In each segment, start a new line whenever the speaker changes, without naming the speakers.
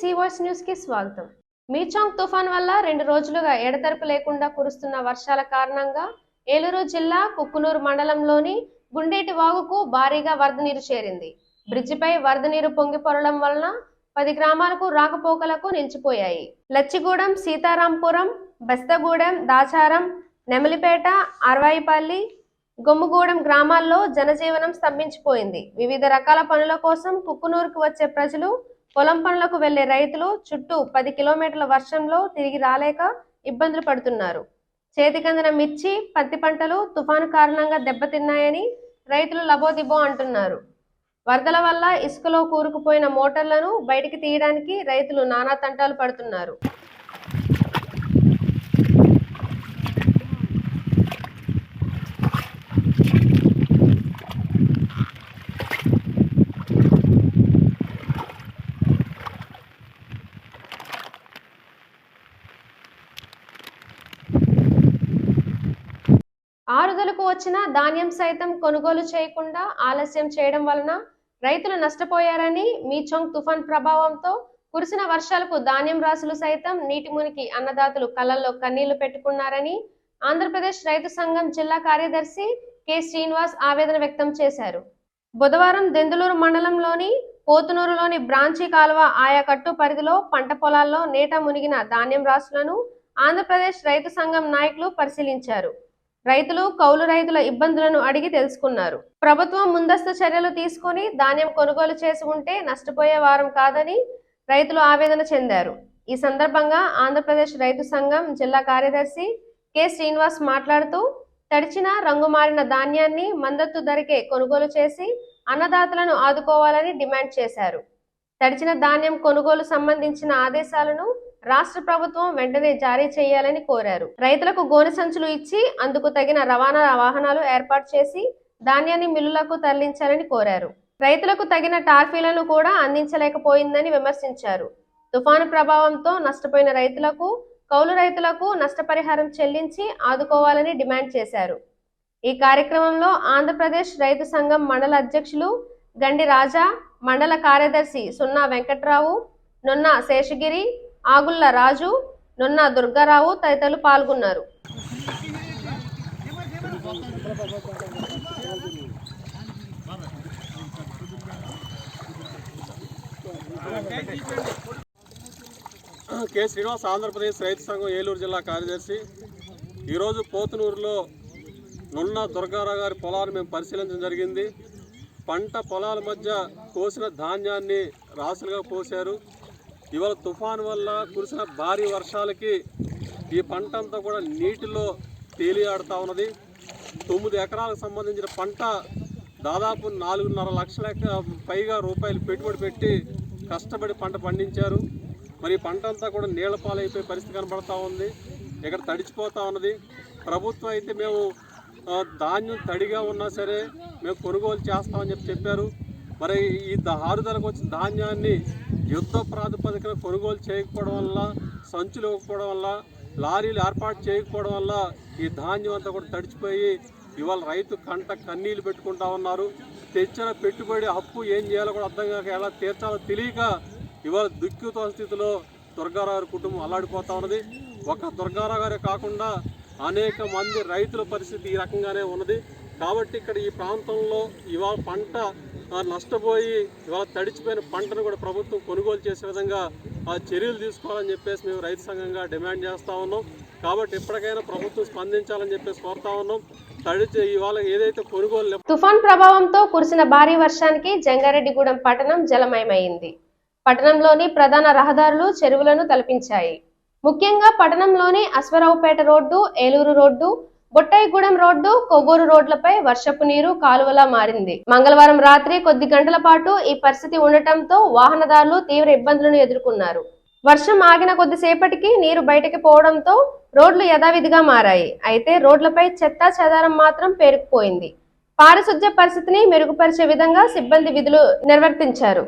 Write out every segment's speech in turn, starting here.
AC voice news కి స్వాగతం. మీచాంగ్ తుఫాన్ వల్ల 2 రోజులుగా ఎడతెరపి లేకుండా కురుస్తున్న వర్షాల కారణంగా ఏలూరు జిల్లా కుక్కునూరు మండలంలోని గుండేటి వాగుకు భారీగా వరద నీరు చేరింది. బ్రిడ్జిపై వరద నీరు పొంగి పొరలడం వలన 10 గ్రామాలకు రాకపోకలకు నిలిచిపోయాయి. లచ్చిగూడెం, సీతారాంపురం, బెస్తగూడెం, దాచారం, నెమలిపేట, అరవాయిపల్లి, గొమ్ముగూడెం గ్రామాల్లో జనజీవనం స్తంభించిపోయింది. వివిధ రకాల పనుల కోసం కుక్కునూరుకు వచ్చే ప్రజలు, పొలం పనులకు వెళ్లే రైతులు చుట్టూ 10 కిలోమీటర్ల వర్షంలో తిరిగి రాలేక ఇబ్బందులు పడుతున్నారు. చేతికందిన మిర్చి, పత్తి పంటలు తుఫాను కారణంగా దెబ్బతిన్నాయని రైతులు లబోదిబో అంటున్నారు. వరదల వల్ల ఇసుకలో కూరుకుపోయిన మోటార్లను బయటికి తీయడానికి రైతులు నానా తంటాలు పడుతున్నారు. ఆరుదలకు వచ్చిన ధాన్యం సైతం కొనుగోలు చేయకుండా ఆలస్యం చేయడం వలన రైతులు నష్టపోయారని, మీచాంగ్ తుఫాన్ ప్రభావంతో కురిసిన వర్షాలకు ధాన్యం రాసులు సైతం నీటి మునిగి అన్నదాతలు కళ్ళల్లో కన్నీళ్లు పెట్టుకున్నారని ఆంధ్రప్రదేశ్ రైతు సంఘం జిల్లా కార్యదర్శి కె శ్రీనివాస్ ఆవేదన వ్యక్తం చేశారు. బుధవారం దెందులూరు మండలంలోని పోతునూరులోని బ్రాంచి కాలువ ఆయకట్టు పరిధిలో పంట పొలాల్లో నీట మునిగిన ధాన్యం రాసులను ఆంధ్రప్రదేశ్ రైతు సంఘం నాయకులు పరిశీలించారు. రైతులు, కౌలు రైతుల ఇబ్బందులను అడిగి తెలుసుకున్నారు. ప్రభుత్వం ముందస్తు చర్యలు తీసుకొని ధాన్యం కొనుగోలు చేసి ఉంటే నష్టపోయే వారం కాదని రైతులు ఆవేదన చెందారు. ఈ సందర్భంగా ఆంధ్రప్రదేశ్ రైతు సంఘం జిల్లా కార్యదర్శి కె శ్రీనివాస్ మాట్లాడుతూ, తడిచిన, రంగు మారిన ధాన్యాన్ని మద్దతు ధరకే కొనుగోలు చేసి అన్నదాతలను ఆదుకోవాలని డిమాండ్ చేశారు. తడిచిన ధాన్యం కొనుగోలు సంబంధించిన ఆదేశాలను రాష్ట్ర ప్రభుత్వం వెంటనే జారీ చేయాలని కోరారు. రైతులకు గోనె సంచులు ఇచ్చి అందుకు తగిన రవాణా వాహనాలు ఏర్పాటు చేసి ధాన్యాన్ని మిల్లులకు తరలించాలని కోరారు. రైతులకు తగిన టార్ఫీలను కూడా అందించలేకపోయిందని విమర్శించారు. తుఫాను ప్రభావంతో నష్టపోయిన రైతులకు, కౌలు రైతులకు నష్టపరిహారం చెల్లించి ఆదుకోవాలని డిమాండ్ చేశారు. ఈ కార్యక్రమంలో ఆంధ్రప్రదేశ్ రైతు సంఘం మండల అధ్యక్షులు గండి రాజా, మండల కార్యదర్శి సున్నా వెంకట్రావు, నున్న శేషగిరి, ఆగుళ్ల రాజు, నున్న దుర్గారావు తదితరులు పాల్గొన్నారు.
కె శ్రీనివాస్, ఆంధ్రప్రదేశ్ రైతు సంఘం ఏలూరు జిల్లా కార్యదర్శి. ఈరోజు పోతునూరులో నున్న దుర్గారావు గారి పొలాన్ని మేము పరిశీలించడం జరిగింది. పంట పొలాల మధ్య కోసిన ధాన్యాన్ని రాసులుగా పోశారు. ఇవాళ తుఫాను వల్ల కురిసిన భారీ వర్షాలకి ఈ పంట అంతా కూడా నీటిలో తేలియాడుతూ ఉన్నది. 9 ఎకరాలకు సంబంధించిన పంట దాదాపు 4.5 లక్షల పైగా రూపాయలు పెట్టుబడి పెట్టి కష్టపడి పంట పండించారు. మరి పంట అంతా కూడా నీళ్ల పాలైపోయే పరిస్థితి కనబడతా ఉంది. ఇక్కడ తడిచిపోతూ ఉన్నది. ప్రభుత్వం అయితే మేము ధాన్యం తడిగా ఉన్నా సరే మేము కొనుగోలు చేస్తామని చెప్పారు. మరి ఈ ఆరుదలకు వచ్చిన ధాన్యాన్ని యుద్ధ ప్రాతిపదికన కొనుగోలు చేయకపోవడం వల్ల, సంచులు ఇవ్వకపోవడం వల్ల, లారీలు ఏర్పాటు చేయకపోవడం వల్ల ఈ ధాన్యం అంతా కూడా తడిచిపోయి ఇవాళ రైతు కంట కన్నీళ్లు పెట్టుకుంటా ఉన్నారు. తెచ్చిన పెట్టుబడి అప్పు ఏం చేయాలో కూడా అర్థం కాక, ఎలా తీర్చాలో తెలియక ఇవాళ దుఃఖిత స్థితిలో దుర్గారావు కుటుంబం అల్లాడిపోతూ ఉన్నది. ఒక దుర్గారావు గారే కాకుండా అనేక మంది రైతుల పరిస్థితి ఈ రకంగానే ఉన్నది. కాబట్టి ఇక్కడ ఈ ప్రాంతంలో ఇవాళ పంట నష్టపోయి ఇవాళ తడిచిపోయిన పంటను కూడా ప్రభుత్వం కొనుగోలు చేసే విధంగా చర్యలు తీసుకోవాలని చెప్పేసి మేము రైతు సంఘంగా డిమాండ్ చేస్తూ ఉన్నాం. కాబట్టి ఇప్పటికైనా ప్రభుత్వం స్పందించాలని చెప్పేసి కోరుతా ఉన్నాం. తడిచి ఇవాళ ఏదైతే కొనుగోలు
తుఫాన్ ప్రభావంతో కురిసిన భారీ వర్షానికి జంగారెడ్డిగూడెం పట్టణం జలమయమైంది. పట్టణంలోని ప్రధాన రహదారులు, చెరువులను తలపించాయి. ముఖ్యంగా పట్టణంలోని Aswaraopeta road, Eluru road, Bottaigudem road, Kovvur రోడ్లపై వర్షపు నీరు కాలువలా మారింది. మంగళవారం రాత్రి కొద్ది గంటల పాటు ఈ పరిస్థితి ఉండటంతో వాహనదారులు తీవ్ర ఇబ్బందులను ఎదుర్కొన్నారు. వర్షం ఆగిన కొద్దిసేపటికి నీరు బయటకు పోవడంతో రోడ్లు యథావిధిగా మారాయి. అయితే రోడ్లపై చెత్తా చెదారం మాత్రం పేరుకుపోయింది. పారిశుధ్య పరిస్థితిని మెరుగుపరిచే విధంగా సిబ్బంది విధులు నిర్వర్తించారు.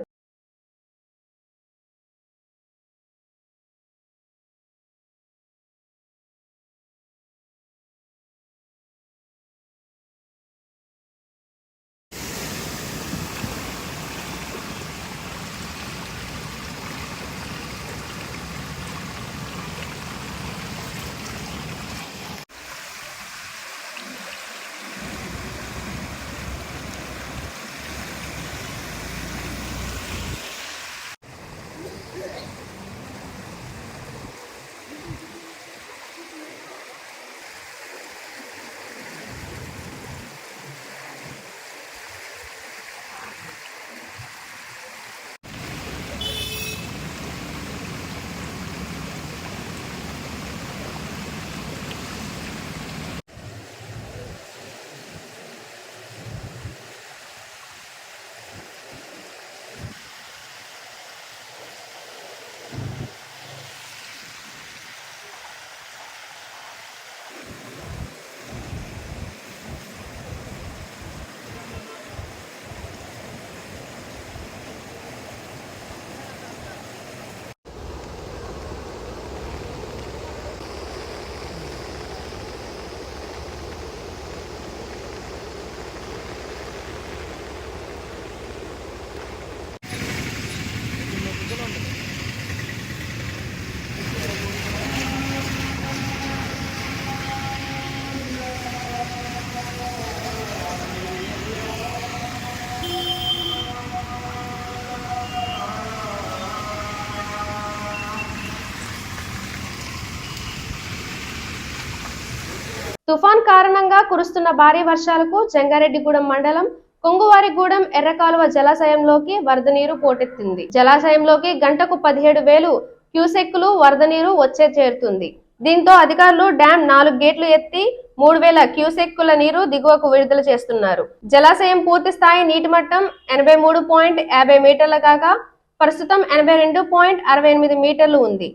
తుఫాన్ కారణంగా కురుస్తున్న భారీ వర్షాలకు జంగారెడ్డిగూడెం మండలం కొంగువారిగూడెం ఎర్రకాలువ జలాశయంలోకి వరద నీరు పోటెత్తింది. జలాశయంలోకి గంటకు 17,000 క్యూసెక్కులు వరద నీరు వచ్చే చేరుతుంది. దీంతో అధికారులు డ్యాం 4 గేట్లు ఎత్తి 3,000 క్యూసెక్కుల నీరు దిగువకు విడుదల చేస్తున్నారు. జలాశయం పూర్తి స్థాయి నీటి మట్టం 83.50 మీటర్ల కాగా ప్రస్తుతం 82.68 మీటర్లు ఉంది.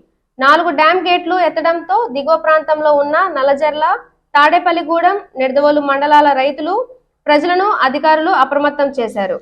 4 డ్యాం గేట్లు ఎత్తడంతో దిగువ ప్రాంతంలో ఉన్న నల్లజర్ల, తాడేపల్లిగూడెం, నిడదవోలు మండలాల రైతులు, ప్రజలను అధికారులు అప్రమత్తం చేశారు.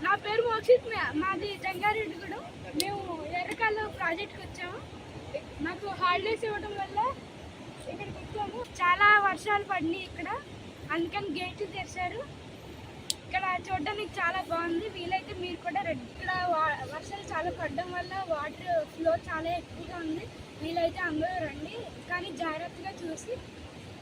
నా పేరు మోక్షిత్, మాది జంగారెడ్డిగూడెం. మేము ఎర్రకాలువ ప్రాజెక్ట్కి వచ్చాము. మాకు హాలిడేస్ ఇవ్వడం వల్ల ఇక్కడికి వచ్చాము. చాలా వర్షాలు పడినాయి ఇక్కడ, అందుకని గేట్లు తెరిచారు. ఇక్కడ చూడడానికి చాలా బాగుంది. వీలైతే మీరు కూడా రండి. ఇక్కడ వర్షాలు చాలా పడడం వల్ల వాటర్ ఫ్లో చాలా ఎక్కువగా ఉంది. వీలైతే అందరూ రండి, కానీ జాగ్రత్తగా చూసి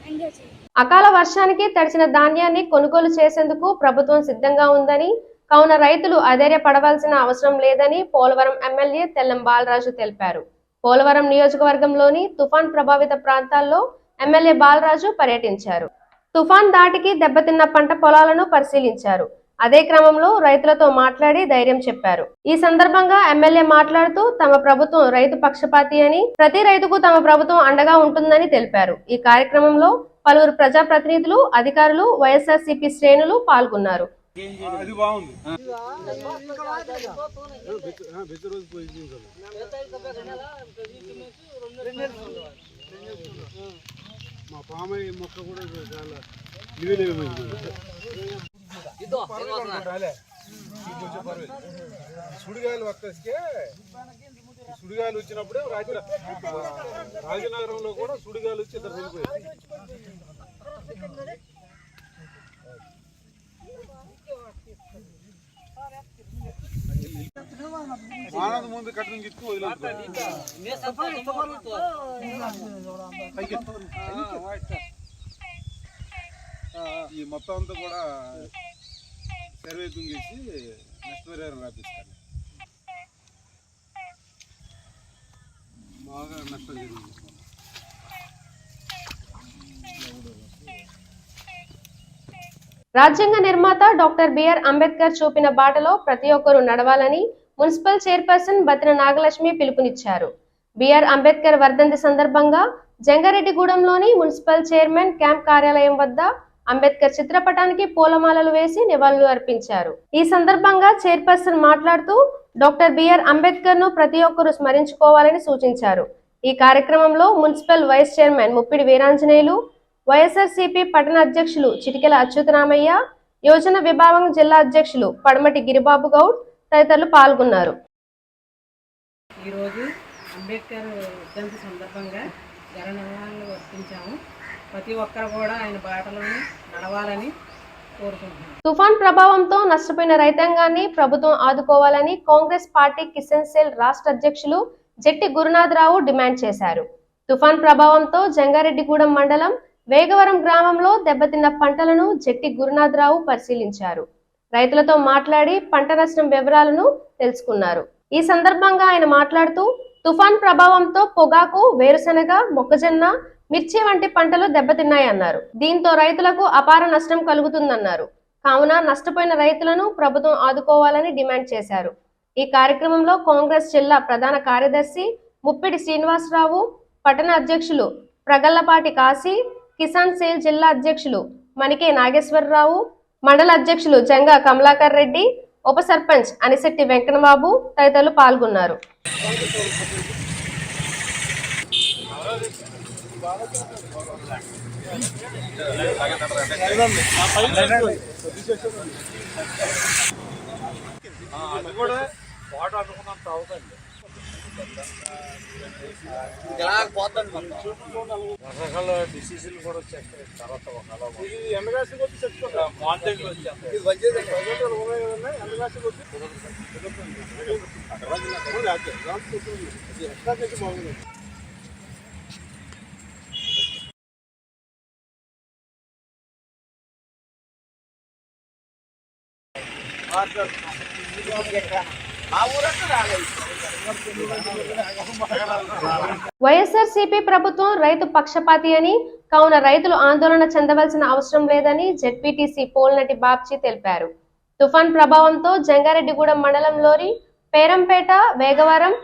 ఎంజాయ్ చేయండి.
అకాల వర్షానికి తడిసిన ధాన్యాన్ని కొనుగోలు చేసేందుకు ప్రభుత్వం సిద్ధంగా ఉందని, కావున రైతులు అధైర్యపడవలసిన అవసరం లేదని పోలవరం ఎమ్మెల్యే తెల్లం బాలరాజు తెలిపారు. పోలవరం నియోజకవర్గంలోని తుఫాన్ ప్రభావిత ప్రాంతాల్లో ఎమ్మెల్యే బాలరాజు పర్యటించారు. తుఫాన్ దాటికి దెబ్బతిన్న పంట పొలాలను పరిశీలించారు. అదే క్రమంలో రైతులతో మాట్లాడి ధైర్యం చెప్పారు. ఈ సందర్భంగా ఎమ్మెల్యే మాట్లాడుతూ తమ ప్రభుత్వం రైతు పక్షపాతి అని, ప్రతి రైతుకు తమ ప్రభుత్వం అండగా ఉంటుందని తెలిపారు. ఈ కార్యక్రమంలో పలువురు ప్రజాప్రతినిధులు, అధికారులు, వైఎస్ఆర్సీపీ శ్రేణులు పాల్గొన్నారు.
మా పామయ్య మొక్క కూడా చాలా సుడిగాలు వస్తే సుడిగాలు వచ్చినప్పుడే రాజనగరంలో కూడా సుడిగాలు వచ్చి ఇద్దరు చనిపోయారు. ఆనంద్ ముందు కట్టిన గిట్టు ఈ మొత్తం అంతా కూడా సర్వే తుంగేసి నష్టపరిహారం రాపిస్తాను. బాగా నష్టం జరిగింది.
రాజ్యాంగ నిర్మాత డాక్టర్ బిఆర్ అంబేద్కర్ చూపిన బాటలో ప్రతి ఒక్కరూ నడవాలని మున్సిపల్ చైర్పర్సన్ బతిన నాగలక్ష్మి పిలుపునిచ్చారు. బిఆర్ అంబేద్కర్ వర్ధంతి సందర్భంగా జంగారెడ్డిగూడెంలోని మున్సిపల్ చైర్మన్ క్యాంప్ కార్యాలయం వద్ద అంబేద్కర్ చిత్రపటానికి పూలమాలలు వేసి నివాళులు అర్పించారు. ఈ సందర్భంగా చైర్పర్సన్ మాట్లాడుతూ డాక్టర్ బిఆర్ అంబేద్కర్ ను ప్రతి ఒక్కరూ స్మరించుకోవాలని సూచించారు. ఈ కార్యక్రమంలో municipal vice chairman Muppidi Veeranjaneyulu, YSRCP పట్టణ అధ్యక్షులు చిటికెల అచ్యుతరామయ్య, యోజన విభాగం జిల్లా అధ్యక్షులు పడమటి గిరిబాబు గౌడ్ తదితరులు పాల్గొన్నారు.
ఈరోజు అంబేద్కర్ వర్ధంతి సందర్భంగా ఘన నివాళులు అర్పించాము. ప్రతి ఒక్కరు కూడా ఆయన బాటలోనే నడవాలని కోరుకుంటున్నాం.
తుఫాన్ ప్రభావంతో నష్టపోయిన రైతాంగాన్ని ప్రభుత్వం ఆదుకోవాలని కాంగ్రెస్ పార్టీ కిసాన్ సెల్ రాష్ట్ర అధ్యక్షులు జట్టి గురునాథరావు డిమాండ్ చేశారు. తుఫాన్ ప్రభావంతో జంగారెడ్డిగూడెం మండలం వేగవరం గ్రామంలో దెబ్బతిన్న పంటలను జట్టి గురునాథరావు పరిశీలించారు. రైతులతో మాట్లాడి పంట నష్టం వివరాలను తెలుసుకున్నారు. ఈ సందర్భంగా ఆయన మాట్లాడుతూ తుఫాన్ ప్రభావంతో పొగాకు, వేరుశనగ, మొక్కజొన్న, మిర్చి వంటి పంటలు దెబ్బతిన్నాయన్నారు. దీంతో రైతులకు అపార నష్టం కలుగుతుందన్నారు. కావున నష్టపోయిన రైతులను ప్రభుత్వం ఆదుకోవాలని డిమాండ్ చేశారు. ఈ కార్యక్రమంలో కాంగ్రెస్ జిల్లా ప్రధాన కార్యదర్శి ముప్పిడి శ్రీనివాసరావు, పట్టణ అధ్యక్షులు ప్రగల్లపాటి కాశీ, కిసాన్ సేల్ జిల్లా అధ్యక్షులు మణికే నాగేశ్వరరావు, మండల అధ్యక్షులు జంగా కమలాకర్ రెడ్డి, ఉప సర్పంచ్ అనిశెట్టి వెంకటబాబు తదితరులు పాల్గొన్నారు.
వర్షాకాల డిసీజులు కూడా వచ్చేస్తాయి. తర్వాత ఎండగాసి కొద్ది చచ్చిపోతాయి. మార్నింగ్ ఎండగాసి కొద్ది
వైఎస్ఆర్సీపీ ప్రభుత్వం రైతు పక్షపాతి అని, కావున రైతులు ఆందోళన చెందవలసిన అవసరం లేదని జెడ్పీటీసీ పోల్నటి బాబ్జీ తెలిపారు. తుఫాన్ ప్రభావంతో జంగారెడ్డిగూడెం మండలంలోని పేరంపేట, వేగవరం,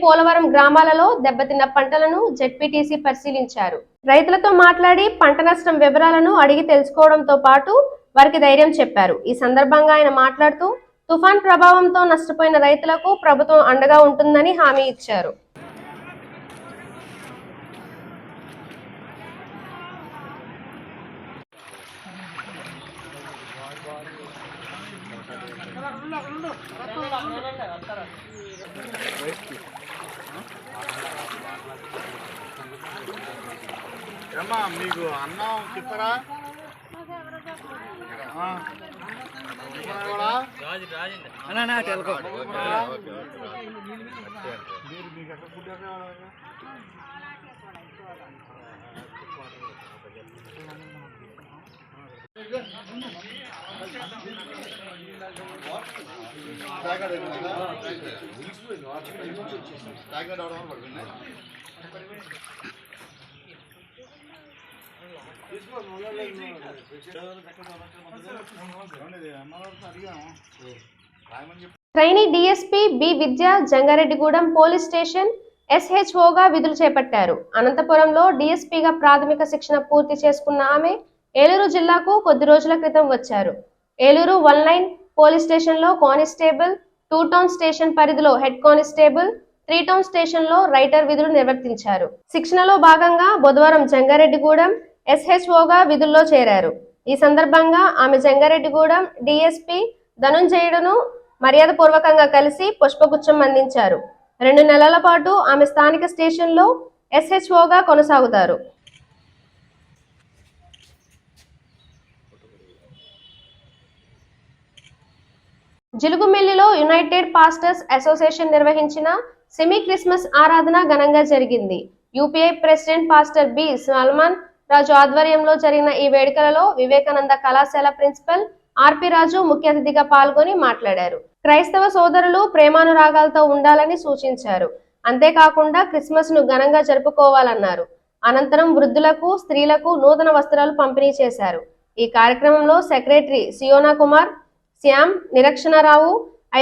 పోలవరం గ్రామాలలో దెబ్బతిన్న పంటలను జెడ్పీటీసీ పరిశీలించారు. రైతులతో మాట్లాడి పంట నష్టం వివరాలను అడిగి తెలుసుకోవడంతో పాటు వారికి ధైర్యం చెప్పారు. ఈ సందర్భంగా ఆయన మాట్లాడుతూ తుఫాన్ ప్రభావంతో నష్టపోయిన రైతులకు ప్రభుత్వం అండగా ఉంటుందని హామీ ఇచ్చారు.
మీకు అన్నం చెప్పరా?
ట్రైనీ డీఎస్పీ బి విద్య జంగారెడ్డిగూడెం పోలీస్ స్టేషన్ SHOగా విధులు చేపట్టారు. అనంతపురంలో డీఎస్పీగా ప్రాథమిక శిక్షణ పూర్తి చేసుకున్న ఆమె ఏలూరు జిల్లాకు కొద్ది రోజుల క్రితం వచ్చారు. ఏలూరు 1 లైన్ పోలీస్ స్టేషన్లో కానిస్టేబుల్, 2 టౌన్ స్టేషన్ పరిధిలో హెడ్ కానిస్టేబుల్, 3 టౌన్ స్టేషన్లో రైటర్ విధులు నిర్వర్తించారు. శిక్షణలో భాగంగా బుధవారం జంగారెడ్డిగూడెం SHOగా విధుల్లో చేరారు. ఈ సందర్భంగా ఆమె జంగారెడ్డిగూడెం డీఎస్పీ ధనుంజయుడును మర్యాదపూర్వకంగా కలిసి పుష్పగుచ్చం అందించారు. 2 నెలల పాటు ఆమె స్థానిక స్టేషన్లో SHOగా కొనసాగుతారు. జిలుగుమిల్లిలో యునైటెడ్ పాస్టర్స్ అసోసియేషన్ నిర్వహించిన సెమీ క్రిస్మస్ ఆరాధన ఘనంగా జరిగింది. UPI president pastor B Salman Raju ఆధ్వర్యంలో జరిగిన ఈ వేడుకలలో వివేకానంద కళాశాల ప్రిన్సిపల్ ఆర్పి రాజు ముఖ్య అతిథిగా పాల్గొని మాట్లాడారు. క్రైస్తవ సోదరులు ప్రేమానురాగాలతో ఉండాలని సూచించారు. అంతేకాకుండా క్రిస్మస్ ను ఘనంగా జరుపుకోవాలన్నారు. అనంతరం వృద్ధులకు, స్త్రీలకు నూతన వస్త్రాలు పంపిణీ చేశారు. ఈ కార్యక్రమంలో secretary సియోనా Kumar, Shyam, నిరక్షణరావు,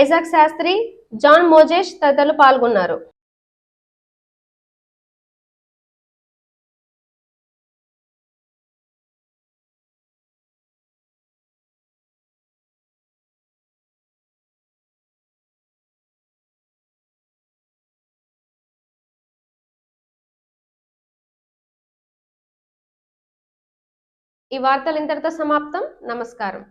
Isaac Sastry, John Mojesh తదితరులు పాల్గొన్నారు. ఈ వార్తలు ఇంతటితో సమాప్తం. నమస్కారం.